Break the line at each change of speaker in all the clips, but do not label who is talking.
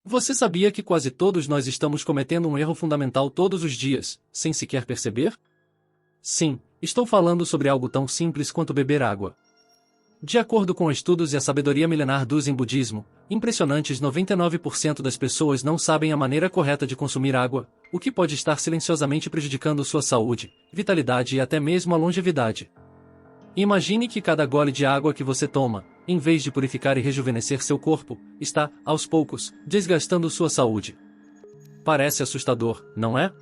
Você sabia que quase todos nós estamos cometendo um erro fundamental todos os dias, sem sequer perceber? Sim, estou falando sobre algo tão simples quanto beber água. De acordo com estudos e a sabedoria milenar do Zen budismo, impressionantes 99% das pessoas não sabem a maneira correta de consumir água, o que pode estar silenciosamente prejudicando sua saúde, vitalidade e até mesmo a longevidade. Imagine que cada gole de água que você toma, em vez de purificar e rejuvenescer seu corpo, está, aos poucos, desgastando sua saúde. Parece assustador, não é?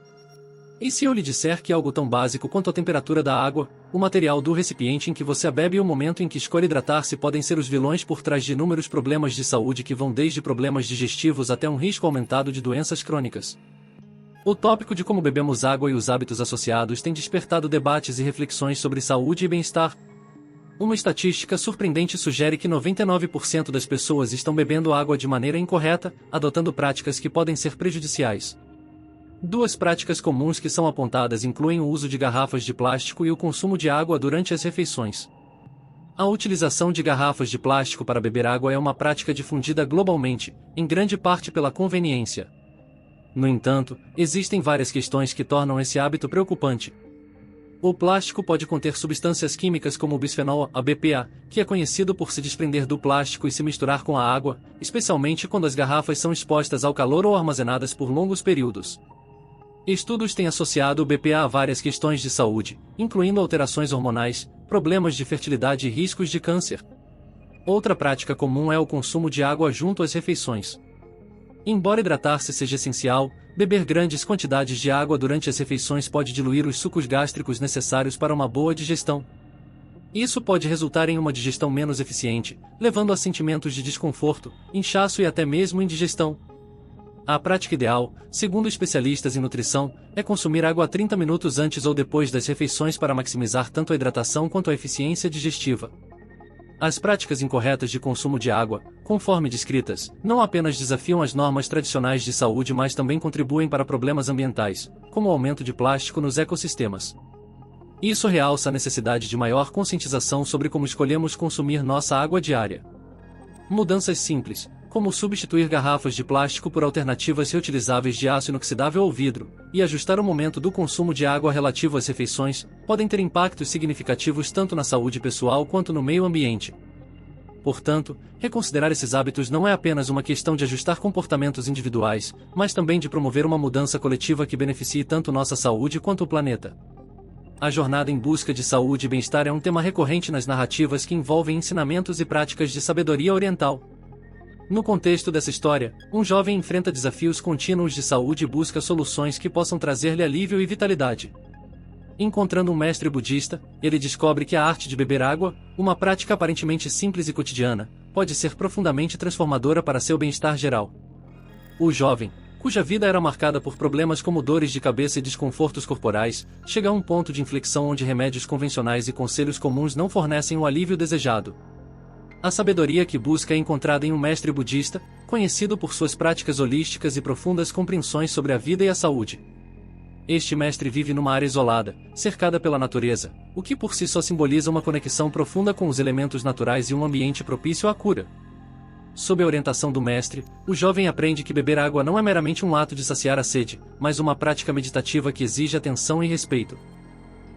E se eu lhe disser que algo tão básico quanto a temperatura da água, o material do recipiente em que você a bebe e o momento em que escolhe hidratar-se podem ser os vilões por trás de inúmeros problemas de saúde que vão desde problemas digestivos até um risco aumentado de doenças crônicas? O tópico de como bebemos água e os hábitos associados tem despertado debates e reflexões sobre saúde e bem-estar. Uma estatística surpreendente sugere que 99% das pessoas estão bebendo água de maneira incorreta, adotando práticas que podem ser prejudiciais. Duas práticas comuns que são apontadas incluem o uso de garrafas de plástico e o consumo de água durante as refeições. A utilização de garrafas de plástico para beber água é uma prática difundida globalmente, em grande parte pela conveniência. No entanto, existem várias questões que tornam esse hábito preocupante. O plástico pode conter substâncias químicas como o bisfenol A, BPA, que é conhecido por se desprender do plástico e se misturar com a água, especialmente quando as garrafas são expostas ao calor ou armazenadas por longos períodos. Estudos têm associado o BPA a várias questões de saúde, incluindo alterações hormonais, problemas de fertilidade e riscos de câncer. Outra prática comum é o consumo de água junto às refeições. Embora hidratar-se seja essencial, beber grandes quantidades de água durante as refeições pode diluir os sucos gástricos necessários para uma boa digestão. Isso pode resultar em uma digestão menos eficiente, levando a sentimentos de desconforto, inchaço e até mesmo indigestão. A prática ideal, segundo especialistas em nutrição, é consumir água 30 minutos antes ou depois das refeições para maximizar tanto a hidratação quanto a eficiência digestiva. As práticas incorretas de consumo de água, conforme descritas, não apenas desafiam as normas tradicionais de saúde, mas também contribuem para problemas ambientais, como o aumento de plástico nos ecossistemas. Isso realça a necessidade de maior conscientização sobre como escolhemos consumir nossa água diária. Mudanças simples, como substituir garrafas de plástico por alternativas reutilizáveis de aço inoxidável ou vidro, e ajustar o momento do consumo de água relativo às refeições, podem ter impactos significativos tanto na saúde pessoal quanto no meio ambiente. Portanto, reconsiderar esses hábitos não é apenas uma questão de ajustar comportamentos individuais, mas também de promover uma mudança coletiva que beneficie tanto nossa saúde quanto o planeta. A jornada em busca de saúde e bem-estar é um tema recorrente nas narrativas que envolvem ensinamentos e práticas de sabedoria oriental. No contexto dessa história, um jovem enfrenta desafios contínuos de saúde e busca soluções que possam trazer-lhe alívio e vitalidade. Encontrando um mestre budista, ele descobre que a arte de beber água, uma prática aparentemente simples e cotidiana, pode ser profundamente transformadora para seu bem-estar geral. O jovem, cuja vida era marcada por problemas como dores de cabeça e desconfortos corporais, chega a um ponto de inflexão onde remédios convencionais e conselhos comuns não fornecem o alívio desejado. A sabedoria que busca é encontrada em um mestre budista, conhecido por suas práticas holísticas e profundas compreensões sobre a vida e a saúde. Este mestre vive numa área isolada, cercada pela natureza, o que por si só simboliza uma conexão profunda com os elementos naturais e um ambiente propício à cura. Sob a orientação do mestre, o jovem aprende que beber água não é meramente um ato de saciar a sede, mas uma prática meditativa que exige atenção e respeito.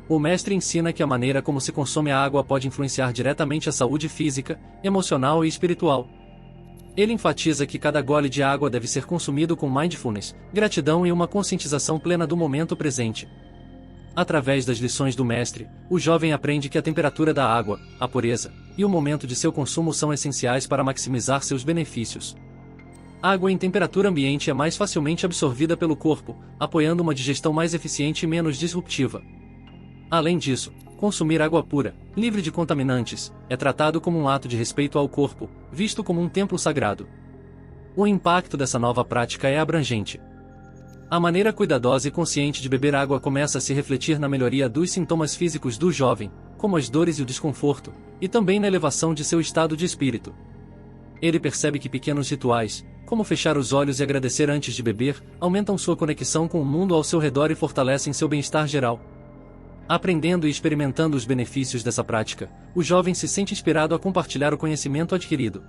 O mestre ensina que a maneira como se consome a água pode influenciar diretamente a saúde física, emocional e espiritual. Ele enfatiza que cada gole de água deve ser consumido com mindfulness, gratidão e uma conscientização plena do momento presente. Através das lições do mestre, o jovem aprende que a temperatura da água, a pureza, e o momento de seu consumo são essenciais para maximizar seus benefícios. Água em temperatura ambiente é mais facilmente absorvida pelo corpo, apoiando uma digestão mais eficiente e menos disruptiva. Além disso, consumir água pura, livre de contaminantes, é tratado como um ato de respeito ao corpo, visto como um templo sagrado. O impacto dessa nova prática é abrangente. A maneira cuidadosa e consciente de beber água começa a se refletir na melhoria dos sintomas físicos do jovem, como as dores e o desconforto, e também na elevação de seu estado de espírito. Ele percebe que pequenos rituais, como fechar os olhos e agradecer antes de beber, aumentam sua conexão com o mundo ao seu redor e fortalecem seu bem-estar geral. Aprendendo e experimentando os benefícios dessa prática, o jovem se sente inspirado a compartilhar o conhecimento adquirido.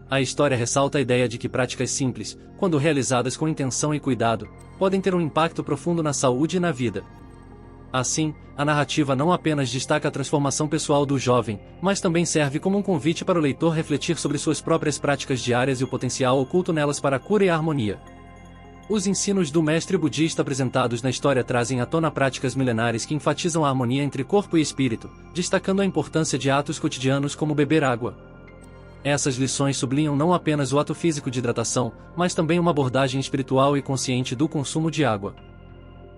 A história ressalta a ideia de que práticas simples, quando realizadas com intenção e cuidado, podem ter um impacto profundo na saúde e na vida. Assim, a narrativa não apenas destaca a transformação pessoal do jovem, mas também serve como um convite para o leitor refletir sobre suas próprias práticas diárias e o potencial oculto nelas para a cura e a harmonia. Os ensinos do mestre budista apresentados na história trazem à tona práticas milenares que enfatizam a harmonia entre corpo e espírito, destacando a importância de atos cotidianos como beber água. Essas lições sublinham não apenas o ato físico de hidratação, mas também uma abordagem espiritual e consciente do consumo de água.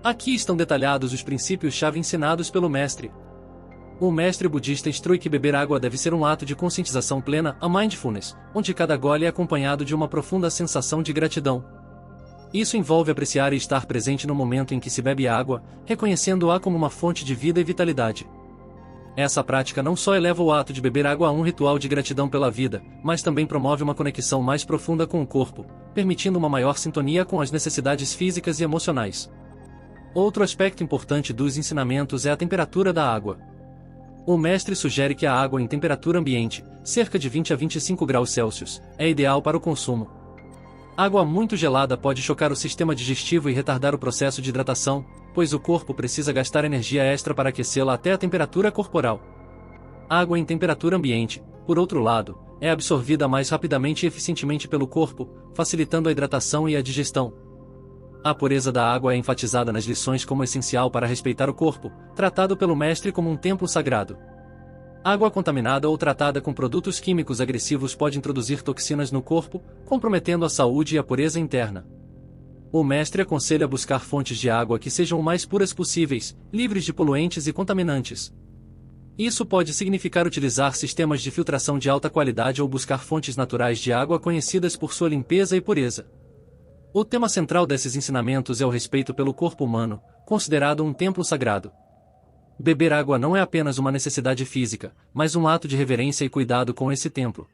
Aqui estão detalhados os princípios-chave ensinados pelo mestre. O mestre budista instrui que beber água deve ser um ato de conscientização plena, a mindfulness, onde cada gole é acompanhado de uma profunda sensação de gratidão. Isso envolve apreciar e estar presente no momento em que se bebe água, reconhecendo-a como uma fonte de vida e vitalidade. Essa prática não só eleva o ato de beber água a um ritual de gratidão pela vida, mas também promove uma conexão mais profunda com o corpo, permitindo uma maior sintonia com as necessidades físicas e emocionais. Outro aspecto importante dos ensinamentos é a temperatura da água. O mestre sugere que a água em temperatura ambiente, cerca de 20 a 25 graus Celsius, é ideal para o consumo. Água muito gelada pode chocar o sistema digestivo e retardar o processo de hidratação, pois o corpo precisa gastar energia extra para aquecê-la até a temperatura corporal. Água em temperatura ambiente, por outro lado, é absorvida mais rapidamente e eficientemente pelo corpo, facilitando a hidratação e a digestão. A pureza da água é enfatizada nas lições como essencial para respeitar o corpo, tratado pelo mestre como um templo sagrado. Água contaminada ou tratada com produtos químicos agressivos pode introduzir toxinas no corpo, comprometendo a saúde e a pureza interna. O mestre aconselha buscar fontes de água que sejam o mais puras possíveis, livres de poluentes e contaminantes. Isso pode significar utilizar sistemas de filtração de alta qualidade ou buscar fontes naturais de água conhecidas por sua limpeza e pureza. O tema central desses ensinamentos é o respeito pelo corpo humano, considerado um templo sagrado. Beber água não é apenas uma necessidade física, mas um ato de reverência e cuidado com esse templo.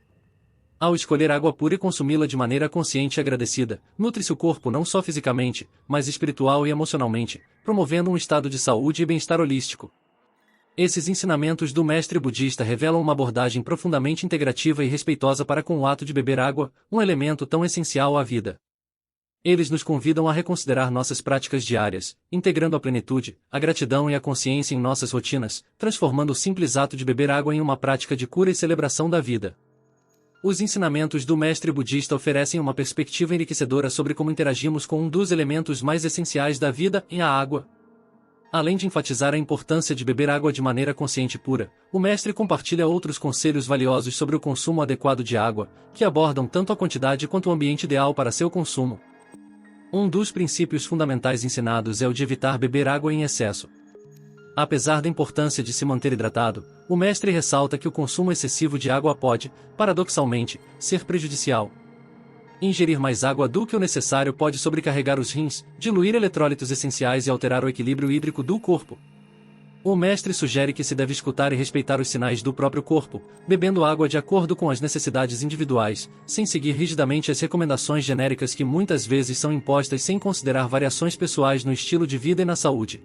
Ao escolher água pura e consumi-la de maneira consciente e agradecida, nutre-se o corpo não só fisicamente, mas espiritual e emocionalmente, promovendo um estado de saúde e bem-estar holístico. Esses ensinamentos do mestre budista revelam uma abordagem profundamente integrativa e respeitosa para com o ato de beber água, um elemento tão essencial à vida. Eles nos convidam a reconsiderar nossas práticas diárias, integrando a plenitude, a gratidão e a consciência em nossas rotinas, transformando o simples ato de beber água em uma prática de cura e celebração da vida. Os ensinamentos do mestre budista oferecem uma perspectiva enriquecedora sobre como interagimos com um dos elementos mais essenciais da vida, a água. Além de enfatizar a importância de beber água de maneira consciente e pura, o mestre compartilha outros conselhos valiosos sobre o consumo adequado de água, que abordam tanto a quantidade quanto o ambiente ideal para seu consumo. Um dos princípios fundamentais ensinados é o de evitar beber água em excesso. Apesar da importância de se manter hidratado, o mestre ressalta que o consumo excessivo de água pode, paradoxalmente, ser prejudicial. Ingerir mais água do que o necessário pode sobrecarregar os rins, diluir eletrólitos essenciais e alterar o equilíbrio hídrico do corpo. O mestre sugere que se deve escutar e respeitar os sinais do próprio corpo, bebendo água de acordo com as necessidades individuais, sem seguir rigidamente as recomendações genéricas que muitas vezes são impostas sem considerar variações pessoais no estilo de vida e na saúde.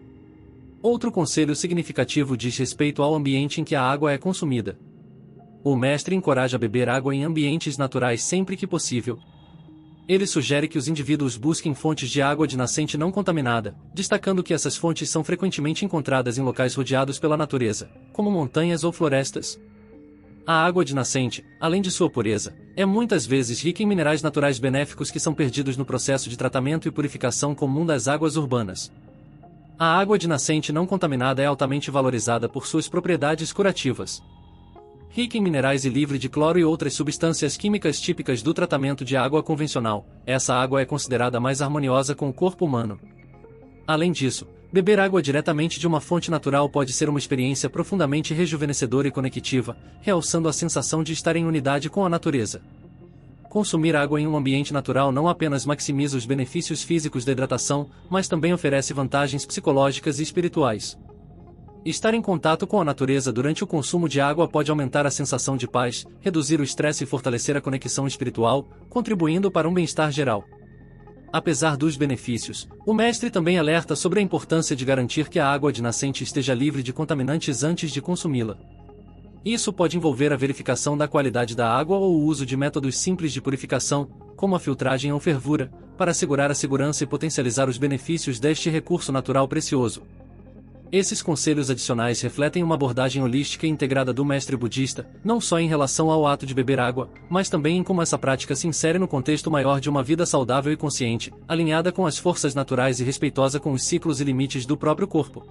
Outro conselho significativo diz respeito ao ambiente em que a água é consumida. O mestre encoraja a beber água em ambientes naturais sempre que possível. Ele sugere que os indivíduos busquem fontes de água de nascente não contaminada, destacando que essas fontes são frequentemente encontradas em locais rodeados pela natureza, como montanhas ou florestas. A água de nascente, além de sua pureza, é muitas vezes rica em minerais naturais benéficos que são perdidos no processo de tratamento e purificação comum das águas urbanas. A água de nascente não contaminada é altamente valorizada por suas propriedades curativas. Rica em minerais e livre de cloro e outras substâncias químicas típicas do tratamento de água convencional, essa água é considerada mais harmoniosa com o corpo humano. Além disso, beber água diretamente de uma fonte natural pode ser uma experiência profundamente rejuvenescedora e conectiva, realçando a sensação de estar em unidade com a natureza. Consumir água em um ambiente natural não apenas maximiza os benefícios físicos da hidratação, mas também oferece vantagens psicológicas e espirituais. Estar em contato com a natureza durante o consumo de água pode aumentar a sensação de paz, reduzir o estresse e fortalecer a conexão espiritual, contribuindo para um bem-estar geral. Apesar dos benefícios, o mestre também alerta sobre a importância de garantir que a água de nascente esteja livre de contaminantes antes de consumi-la. Isso pode envolver a verificação da qualidade da água ou o uso de métodos simples de purificação, como a filtragem ou fervura, para assegurar a segurança e potencializar os benefícios deste recurso natural precioso. Esses conselhos adicionais refletem uma abordagem holística e integrada do mestre budista, não só em relação ao ato de beber água, mas também em como essa prática se insere no contexto maior de uma vida saudável e consciente, alinhada com as forças naturais e respeitosa com os ciclos e limites do próprio corpo.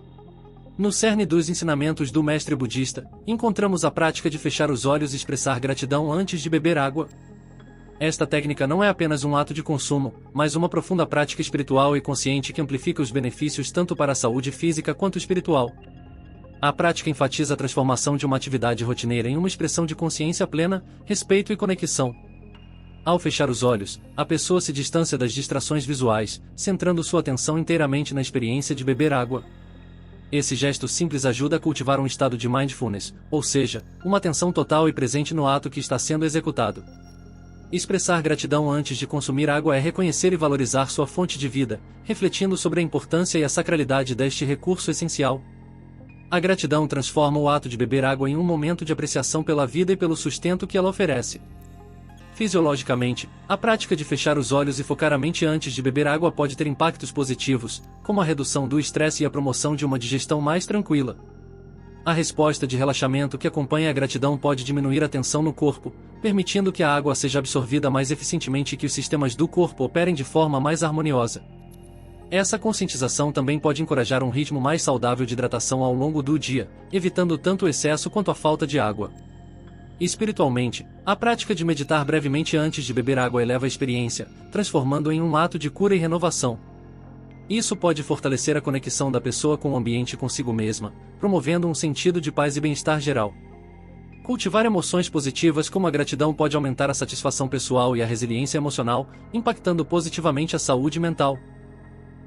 No cerne dos ensinamentos do mestre budista, encontramos a prática de fechar os olhos e expressar gratidão antes de beber água. Esta técnica não é apenas um ato de consumo, mas uma profunda prática espiritual e consciente que amplifica os benefícios tanto para a saúde física quanto espiritual. A prática enfatiza a transformação de uma atividade rotineira em uma expressão de consciência plena, respeito e conexão. Ao fechar os olhos, a pessoa se distancia das distrações visuais, centrando sua atenção inteiramente na experiência de beber água. Esse gesto simples ajuda a cultivar um estado de mindfulness, ou seja, uma atenção total e presente no ato que está sendo executado. Expressar gratidão antes de consumir água é reconhecer e valorizar sua fonte de vida, refletindo sobre a importância e a sacralidade deste recurso essencial. A gratidão transforma o ato de beber água em um momento de apreciação pela vida e pelo sustento que ela oferece. Fisiologicamente, a prática de fechar os olhos e focar a mente antes de beber água pode ter impactos positivos, como a redução do estresse e a promoção de uma digestão mais tranquila. A resposta de relaxamento que acompanha a gratidão pode diminuir a tensão no corpo, permitindo que a água seja absorvida mais eficientemente e que os sistemas do corpo operem de forma mais harmoniosa. Essa conscientização também pode encorajar um ritmo mais saudável de hidratação ao longo do dia, evitando tanto o excesso quanto a falta de água. Espiritualmente, a prática de meditar brevemente antes de beber água eleva a experiência, transformando-a em um ato de cura e renovação. Isso pode fortalecer a conexão da pessoa com o ambiente e consigo mesma, promovendo um sentido de paz e bem-estar geral. Cultivar emoções positivas como a gratidão pode aumentar a satisfação pessoal e a resiliência emocional, impactando positivamente a saúde mental.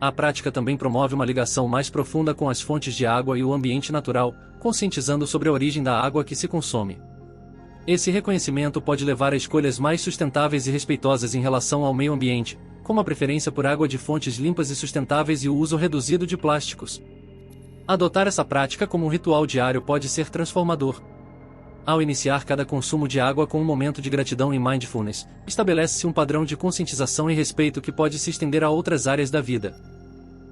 A prática também promove uma ligação mais profunda com as fontes de água e o ambiente natural, conscientizando sobre a origem da água que se consome. Esse reconhecimento pode levar a escolhas mais sustentáveis e respeitosas em relação ao meio ambiente, como a preferência por água de fontes limpas e sustentáveis e o uso reduzido de plásticos. Adotar essa prática como um ritual diário pode ser transformador. Ao iniciar cada consumo de água com um momento de gratidão e mindfulness, estabelece-se um padrão de conscientização e respeito que pode se estender a outras áreas da vida.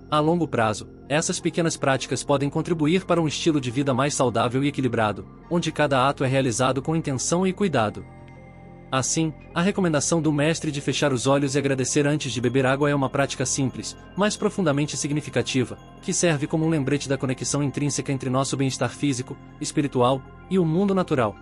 A longo prazo, essas pequenas práticas podem contribuir para um estilo de vida mais saudável e equilibrado, onde cada ato é realizado com intenção e cuidado. Assim, a recomendação do mestre de fechar os olhos e agradecer antes de beber água é uma prática simples, mas profundamente significativa, que serve como um lembrete da conexão intrínseca entre nosso bem-estar físico, espiritual e o mundo natural.